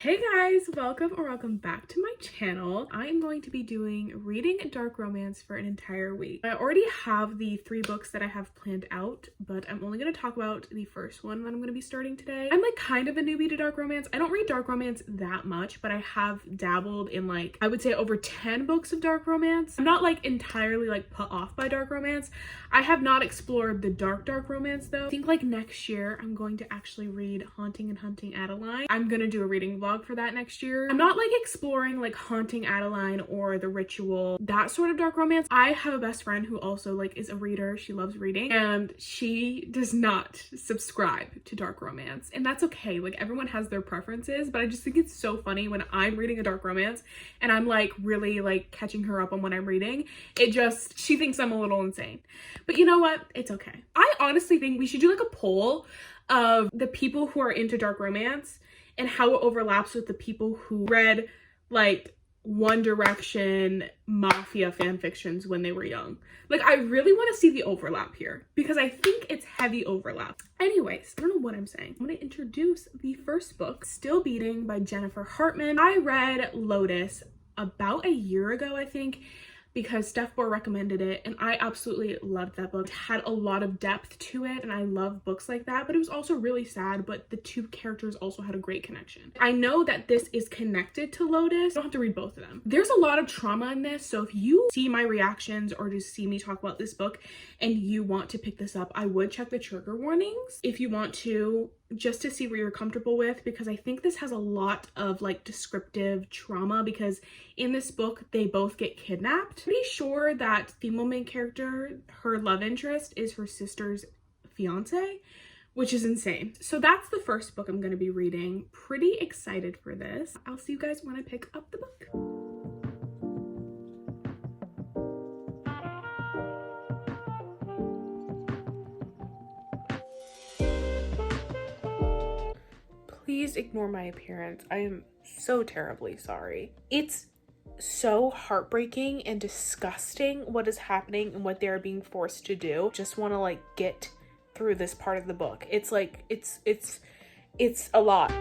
Hey guys, welcome back to my channel. I am going to be doing reading dark romance for an entire week. I already have the 3 books that I have planned out, but I'm only going to talk about the first one that I'm going to be starting today. I'm like kind of a newbie to dark romance. I don't read dark romance that much, but I have dabbled in like, I would say over 10 books of dark romance. I'm not like entirely like put off by dark romance. I have not explored the dark romance though. I think like next year I'm going to actually read Haunting and Hunting Adeline. I'm going to do a reading vlog for that next year. I'm not like exploring like Haunting Adeline or The Ritual, that sort of dark romance. I have a best friend who also like is a reader. She loves reading and she does not subscribe to dark romance, and that's okay. Like everyone has their preferences, but I just think it's so funny when I'm reading a dark romance and I'm like really like catching her up on what I'm reading. She thinks I'm a little insane, but you know what? It's okay. I honestly think we should do like a poll of the people who are into dark romance and how it overlaps with the people who read like One Direction mafia fan fictions when they were young. Like I really want to see the overlap here because I think it's heavy overlap. Anyways, I don't know what I'm saying. I'm going to introduce the first book, Still Beating by Jennifer Hartman. I read Lotus about a year ago, I think, because Steph Bohr recommended it and I absolutely loved that book. It had a lot of depth to it and I love books like that, but it was also really sad, but the 2 characters also had a great connection. I know that this is connected to Lotus. I don't have to read both of them. There's a lot of trauma in this, so if you see my reactions or just see me talk about this book and you want to pick this up, I would check the trigger warnings if you want to, just to see what you're comfortable with, because I think this has a lot of like descriptive trauma because in this book they both get kidnapped. Pretty sure that female main character, her love interest is her sister's fiance, which is insane. So that's the first book I'm going to be reading. Pretty excited for this. I'll see you guys when I pick up the book. Please ignore my appearance. I am so terribly sorry. It's so heartbreaking and disgusting what is happening and what they're being forced to do. Just want to like get through this part of the book. It's like, it's a lot.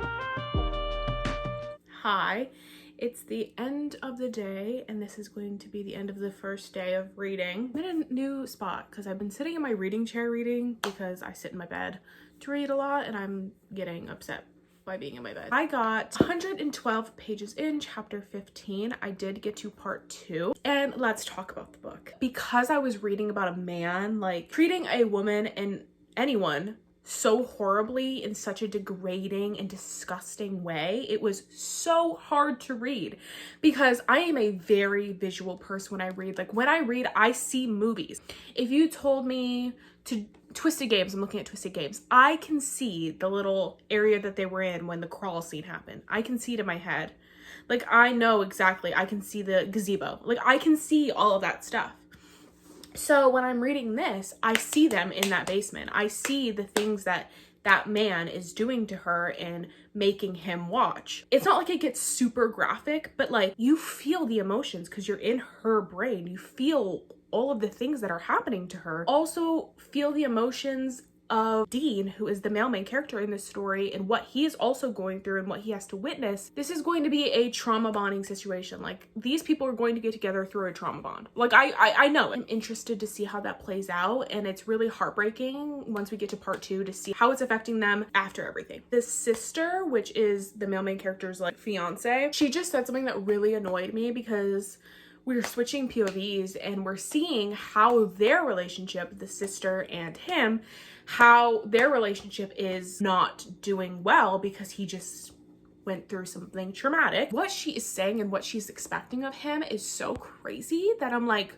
Hi, it's the end of the day and this is going to be the end of the first day of reading. I'm in a new spot because I've been sitting in my reading chair reading because I sit in my bed to read a lot and I'm getting upset by being in my bed. I got 112 pages in chapter 15. I did get to part 2 and let's talk about the book. Because I was reading about a man like treating a woman and anyone so horribly in such a degrading and disgusting way, it was so hard to read because I am a very visual person when I read. Like when I read, I see movies. If you told me to Twisted Games, I'm looking at Twisted Games, I can see the little area that they were in when the crawl scene happened. I can see it in my head. Like I know exactly, I can see the gazebo. Like I can see all of that stuff. So when I'm reading this, I see them in that basement. I see the things that that man is doing to her and making him watch. It's not like it gets super graphic, but like you feel the emotions because you're in her brain. You feel all of the things that are happening to her. Also feel the emotions of Dean, who is the male main character in this story, and what he is also going through and what he has to witness. This is going to be a trauma bonding situation. Like these people are going to get together through a trauma bond. Like I know. I'm interested to see how that plays out, and it's really heartbreaking once we get to part 2 to see how it's affecting them after everything. The sister, which is the male main character's like fiance, she just said something that really annoyed me because we're switching POVs and we're seeing how their relationship, the sister and him, how their relationship is not doing well because he just went through something traumatic. What she is saying and what she's expecting of him is so crazy that I'm like,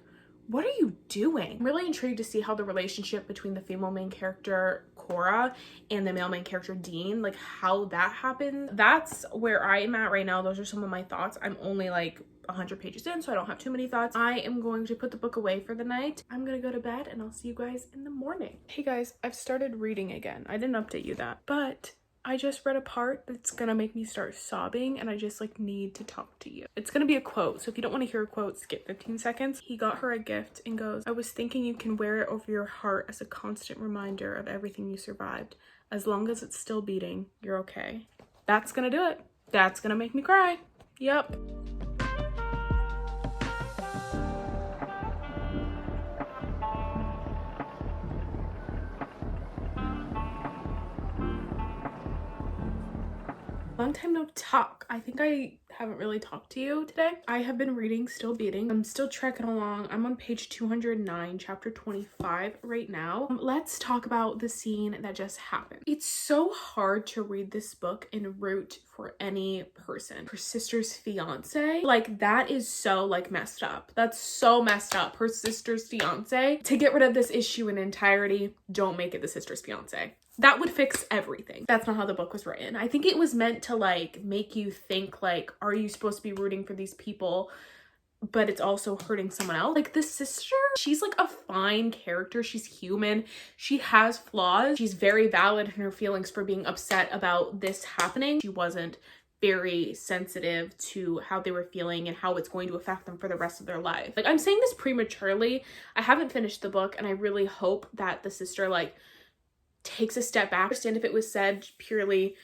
what are you doing? I'm really intrigued to see how the relationship between the female main character Cora and the male main character Dean, like how that happened. That's where I'm at right now. Those are some of my thoughts. I'm only like 100 pages in, so I don't have too many thoughts. I am going to put the book away for the night. I'm gonna go to bed and I'll see you guys in the morning. Hey guys, I've started reading again. I didn't update you that, but I just read a part that's gonna make me start sobbing and I just like need to talk to you. It's gonna be a quote, so if you don't want to hear a quote, skip 15 seconds. He got her a gift and goes, "I was thinking you can wear it over your heart as a constant reminder of everything you survived. As long as it's still beating, you're okay." That's gonna do it. That's gonna make me cry. Yep. Long time no talk. I think I haven't really talked to you today. I have been reading Still Beating. I'm still trekking along. I'm on page 209, chapter 25 right now. Let's talk about the scene that just happened. It's so hard to read this book and root for any person. Her sister's fiance, like, that is so like messed up. That's so messed up. Her sister's fiance. To get rid of this issue in entirety, don't make it the sister's fiance. That would fix everything. That's not how the book was written. I think it was meant to like make you think like, are you supposed to be rooting for these people, but it's also hurting someone else? Like the sister, she's like a fine character. She's human. She has flaws. She's very valid in her feelings for being upset about this happening. She wasn't very sensitive to how they were feeling and how it's going to affect them for the rest of their life. Like, I'm saying this prematurely. I haven't finished the book, and I really hope that the sister like takes a step back. I understand if it was said purely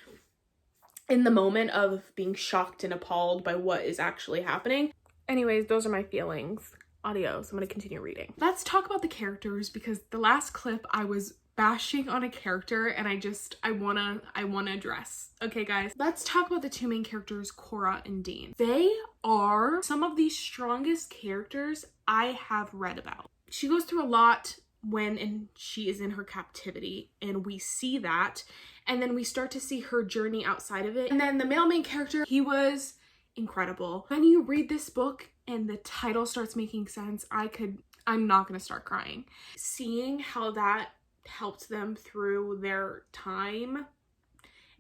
in the moment of being shocked and appalled by what is actually happening. Anyways, those are my feelings. Adios. I'm gonna continue reading. Let's talk about the characters, because the last clip I was bashing on a character and I wanna address. Okay guys, let's talk about the two main characters, Cora and Dean. They are some of the strongest characters I have read about. She goes through a lot when she is in her captivity, and we see that, and then we start to see her journey outside of it. And then the male main character, he was incredible. When you read this book and the title starts making sense, I'm not gonna start crying. Seeing how that helped them through their time,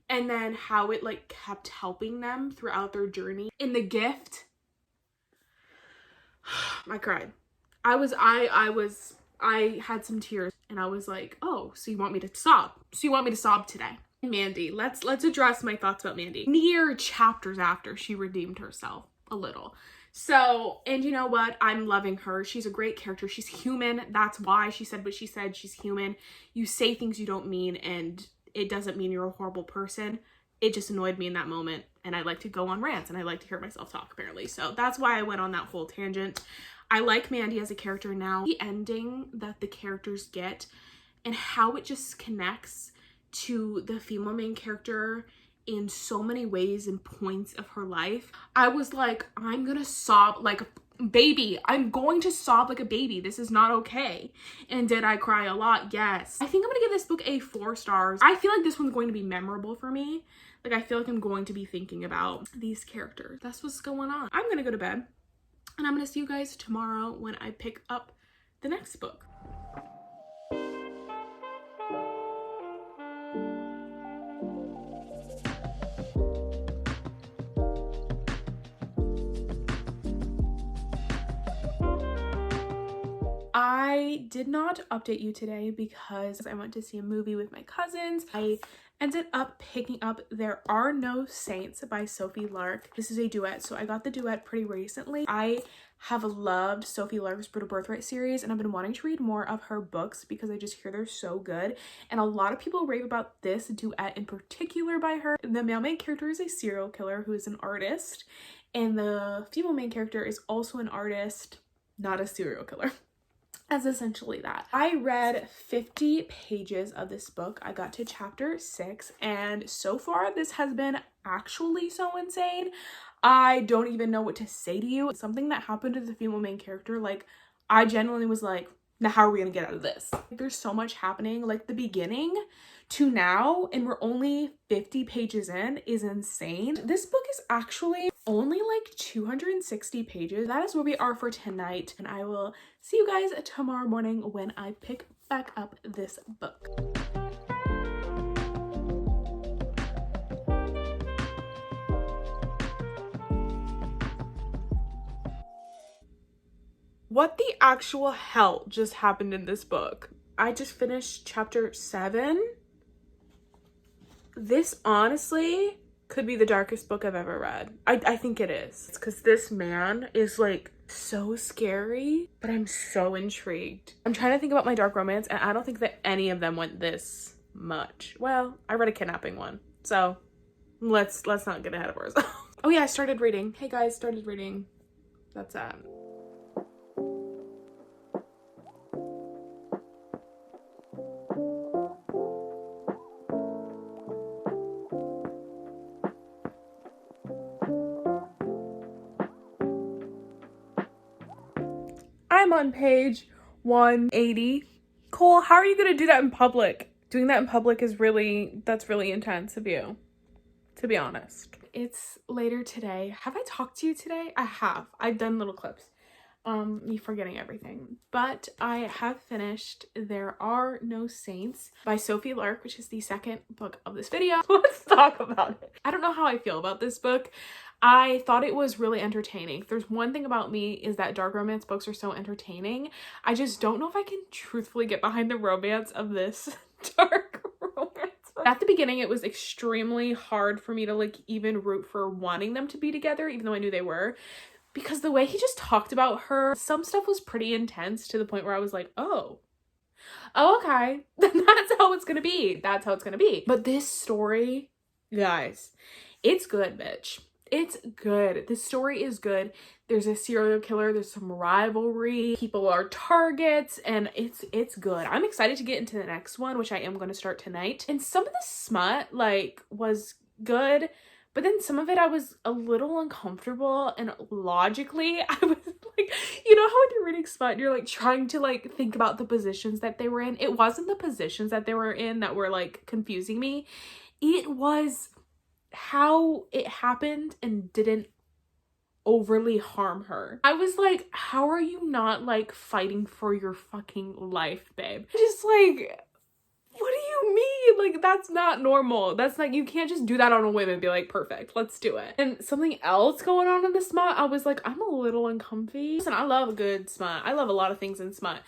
and then how it like kept helping them throughout their journey. In The Gift, I cried. I had some tears, and I was like, oh, so you want me to sob? So you want me to sob today? Mandy, let's address my thoughts about Mandy. Near chapters after, she redeemed herself a little. So, and you know what? I'm loving her. She's a great character. She's human. That's why she said what she said. She's human. You say things you don't mean, and it doesn't mean you're a horrible person. It just annoyed me in that moment, and I like to go on rants, and I like to hear myself talk, apparently. So that's why I went on that whole tangent. I like Mandy as a character now. The ending that the characters get and how it just connects to the female main character in so many ways and points of her life. I was like, I'm gonna sob like a baby. I'm going to sob like a baby. This is not okay. And did I cry a lot? Yes. I think I'm gonna give this book a 4 stars. I feel like this one's going to be memorable for me. Like, I feel like I'm going to be thinking about these characters. That's what's going on. I'm gonna go to bed, and I'm gonna see you guys tomorrow when I pick up the next book. I did not update you today because I went to see a movie with my cousins. I ended up picking up There Are No Saints by Sophie Lark. This is a duet, so I got the duet pretty recently. I have loved Sophie Lark's Brutal Birthright series, and I've been wanting to read more of her books because I just hear they're so good. And a lot of people rave about this duet in particular by her. The male main character is a serial killer who is an artist, and the female main character is also an artist, not a serial killer. As essentially that. I read 50 pages of this book. I got to chapter 6, and so far this has been actually so insane. I don't even know what to say to you. Something that happened to the female main character, like, I genuinely was like, now how are we gonna get out of this? There's so much happening. Like, the beginning to now, and we're only 50 pages in, is insane. This book is actually only like 260 pages. That is where we are for tonight, and I will see you guys tomorrow morning when I pick back up this book. What the actual hell just happened in this book? I just finished chapter 7. This honestly could be the darkest book I've ever read. I think it is. It's because this man is like so scary, but I'm so intrigued. I'm trying to think about my dark romance, and I don't think that any of them went this much. Well, I read a kidnapping one, so let's not get ahead of ourselves. Oh yeah, I started reading. Hey guys, started reading. That's that. I'm on page 180. Cole, how are you gonna do that in public? Doing that in public is that's really intense of you, to be honest. It's later today. Have I talked to you today? I have. I've done little clips. Me forgetting everything. But I have finished There Are No Saints by Sophie Lark, which is the second book of this video. Let's talk about it. I don't know how I feel about this book. I thought it was really entertaining. If there's one thing about me is that dark romance books are so entertaining. I just don't know if I can truthfully get behind the romance of this dark romance. At the beginning, it was extremely hard for me to like even root for wanting them to be together, even though I knew they were. Because the way he just talked about her, some stuff was pretty intense to the point where I was like, oh, okay, that's how it's gonna be. That's how it's gonna be. But this story, guys, it's good, bitch. It's good. This story is good. There's a serial killer, there's some rivalry, people are targets, and it's good. I'm excited to get into the next one, which I am going to start tonight. And some of the smut, like, was good, but then some of it I was a little uncomfortable, and logically I was like, you know how when you're reading smut you're like trying to like think about the positions that they were in? It wasn't the positions that they were in that were like confusing me. It was how it happened and didn't overly harm her. I was like, how are you not like fighting for your fucking life, babe? Just like, what do you mean? Like, that's not normal. That's like, you can't just do that on a whim and be like, perfect, let's do it. And something else going on in the smut, I was like, I'm a little uncomfy. Listen, I love a good smut. I love a lot of things in smut.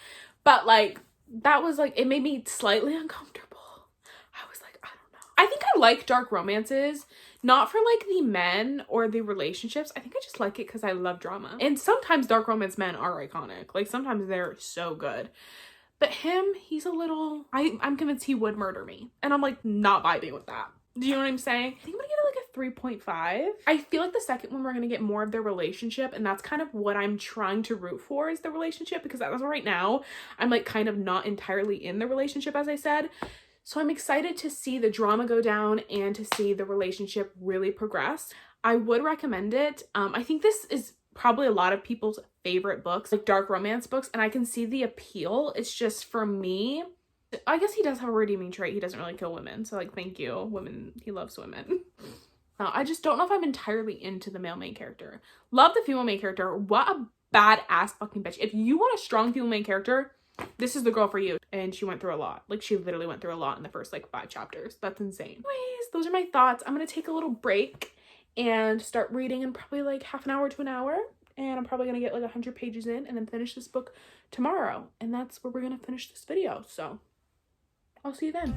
But like, that was like, it made me slightly uncomfortable. I was like, I don't know. I think I like dark romances, not for like the men or the relationships. I think I just like it because I love drama. And sometimes dark romance men are iconic. Like sometimes they're so good. But him, he's a little, I'm convinced he would murder me. And I'm like not vibing with that. Do you know what I'm saying? I think I'm gonna give it like a 3.5. I feel like the second one we're gonna get more of their relationship, and that's kind of what I'm trying to root for, is the relationship, because as of right now, I'm like kind of not entirely in the relationship, as I said. So I'm excited to see the drama go down and to see the relationship really progress. I would recommend it. I think this is probably a lot of people's favorite books, like dark romance books, and I can see the appeal. It's just, for me, I guess he does have a redeeming trait. He doesn't really kill women. So like, thank you, women. He loves women. I just don't know if I'm entirely into the male main character. Love the female main character. What a badass fucking bitch. If you want a strong female main character, this is the girl for you. And she went through a lot. Like, she literally went through a lot in the first like 5 chapters. That's insane. Anyways, those are my thoughts. I'm gonna take a little break and start reading in probably like half an hour to an hour. And I'm probably gonna get like 100 pages in and then finish this book tomorrow. And that's where we're gonna finish this video. So I'll see you then.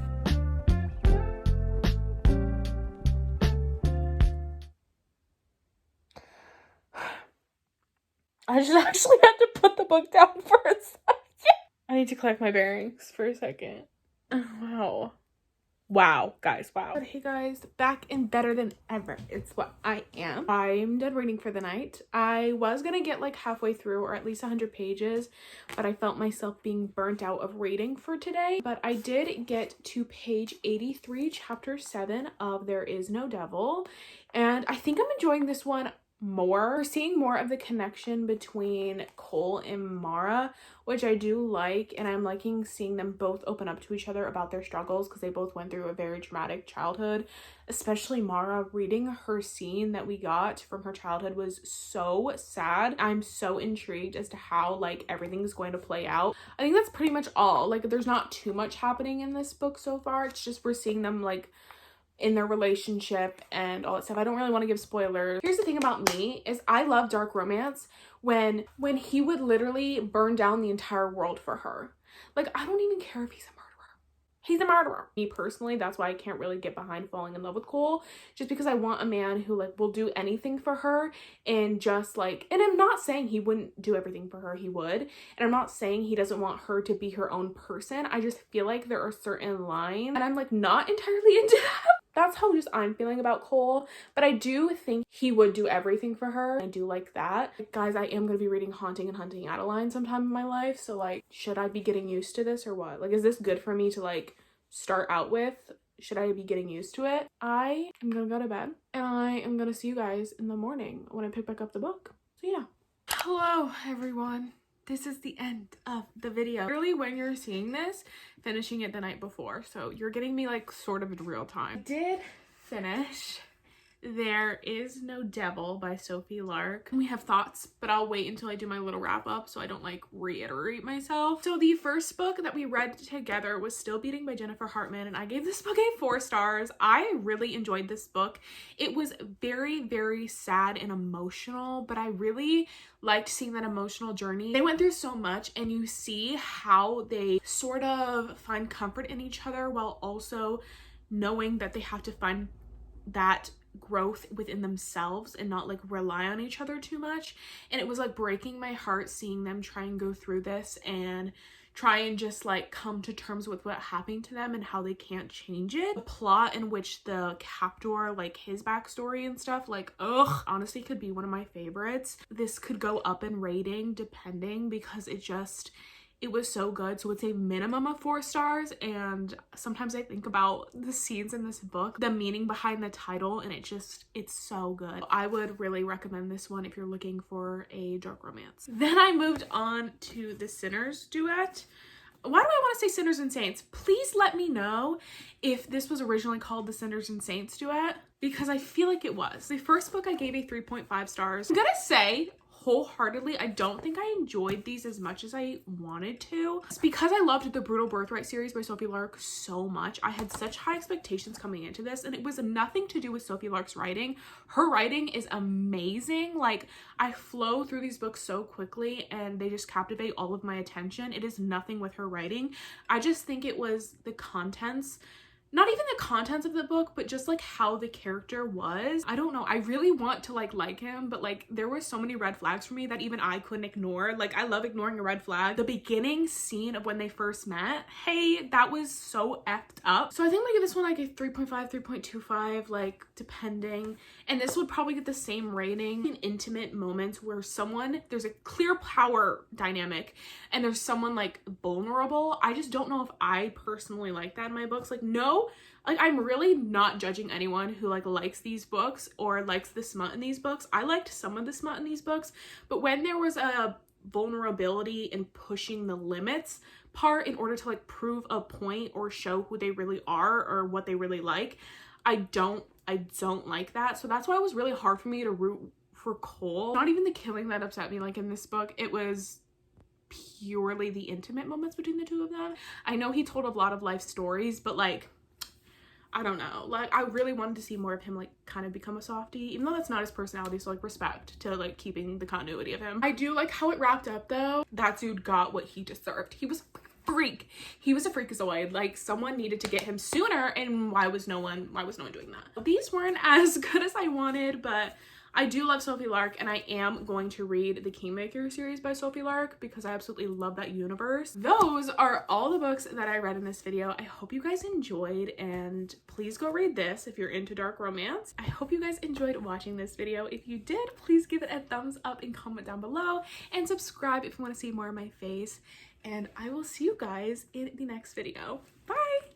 I just actually had to put the book down for a second. I need to collect my bearings for a second. Wow. Wow, guys, wow. But hey guys, back and better than ever. It's what I am. I'm done reading for the night. I was gonna get like halfway through, or at least 100 pages, but I felt myself being burnt out of reading for today. But I did get to page 83, chapter 7 of There Is No Devil. And I think I'm enjoying this one more. We're seeing more of the connection between Cole and Mara, which I do like, and I'm liking seeing them both open up to each other about their struggles, because they both went through a very traumatic childhood. Especially Mara, reading her scene that we got from her childhood was so sad. I'm so intrigued as to how like everything's going to play out. I think that's pretty much all. Like, there's not too much happening in this book so far. It's just we're seeing them like in their relationship and all that stuff. I don't really want to give spoilers. Here's the thing about me is I love dark romance when he would literally burn down the entire world for her. Like, I don't even care if he's a murderer. He's a murderer. Me personally, that's why I can't really get behind falling in love with Cole, just because I want a man who like will do anything for her, and just like, and I'm not saying he wouldn't do everything for her, he would, and I'm not saying he doesn't want her to be her own person. I just feel like there are certain lines and I'm like not entirely into that. That's how just I'm feeling about Cole, but I do think he would do everything for her. I do like that. Guys, I am going to be reading Haunting and Hunting Adeline sometime in my life, so like, should I be getting used to this or what? Like, is this good for me to like start out with? Should I be getting used to it? I am gonna go to bed and I am gonna see you guys in the morning when I pick back up the book. So yeah. Hello everyone. This is the end of the video. Literally when you're seeing this, finishing it the night before. So you're getting me like sort of in real time. I did finish There Is No Devil by Sophie Lark. We have thoughts, but I'll wait until I do my little wrap up so I don't like reiterate myself. So the first book that we read together was Still Beating by Jennifer Hartman, and I gave this book a 4 stars. I really enjoyed this book. It was very, very sad and emotional, but I really liked seeing that emotional journey. They went through so much, and you see how they sort of find comfort in each other while also knowing that they have to find that growth within themselves and not like rely on each other too much. And it was like breaking my heart seeing them try and go through this and try and just like come to terms with what happened to them and how they can't change it. The plot in which the captor, like his backstory and stuff, like honestly could be one of my favorites. This could go up in rating depending, because it was so good. So it's a minimum of 4 stars, and sometimes I think about the scenes in this book, the meaning behind the title, and it's so good. I would really recommend this one if you're looking for a dark romance. Then I moved on to The Sinner's Duet. Why do I want to say Sinners and Saints? Please let me know if this was originally called The Sinners and Saints Duet, because I feel like it was. The first book I gave a 3.5 stars. I'm gonna say wholeheartedly, I don't think I enjoyed these as much as I wanted to. It's because I loved the Brutal Birthright series by Sophie Lark so much. I had such high expectations coming into this, and it was nothing to do with Sophie Lark's writing. Her writing is amazing. Like, I flow through these books so quickly and they just captivate all of my attention. It is nothing with her writing. I just think it was the contents. Not even the contents of the book, but just like how the character was. I don't know. I really want to like him, but like there were so many red flags for me that even I couldn't ignore. Like, I love ignoring a red flag. The beginning scene of when they first met, hey, that was so effed up. So I think I'm gonna give this one like a 3.5, 3.25, like depending. And this would probably get the same rating in intimate moments where there's a clear power dynamic and there's someone like vulnerable. I just don't know if I personally like that in my books. Like, no, like I'm really not judging anyone who like likes these books or likes the smut in these books. I liked some of the smut in these books, but when there was a vulnerability and pushing the limits part in order to like prove a point or show who they really are or what they really like, I don't like that. So that's why it was really hard for me to root for Cole. Not even the killing that upset me like in this book. It was purely the intimate moments between the two of them. I know he told a lot of life stories, but like, I don't know, like I really wanted to see more of him like kind of become a softie, even though that's not his personality, so like respect to like keeping the continuity of him. I do like how it wrapped up though. That dude got what he deserved. He was a freak. He was a freakazoid. Like, someone needed to get him sooner, and why was no one doing that? These weren't as good as I wanted, but I do love Sophie Lark, and I am going to read the Kingmaker series by Sophie Lark because I absolutely love that universe. Those are all the books that I read in this video. I hope you guys enjoyed, and please go read this if you're into dark romance. I hope you guys enjoyed watching this video. If you did, please give it a thumbs up and comment down below, and subscribe if you want to see more of my face. And I will see you guys in the next video. Bye!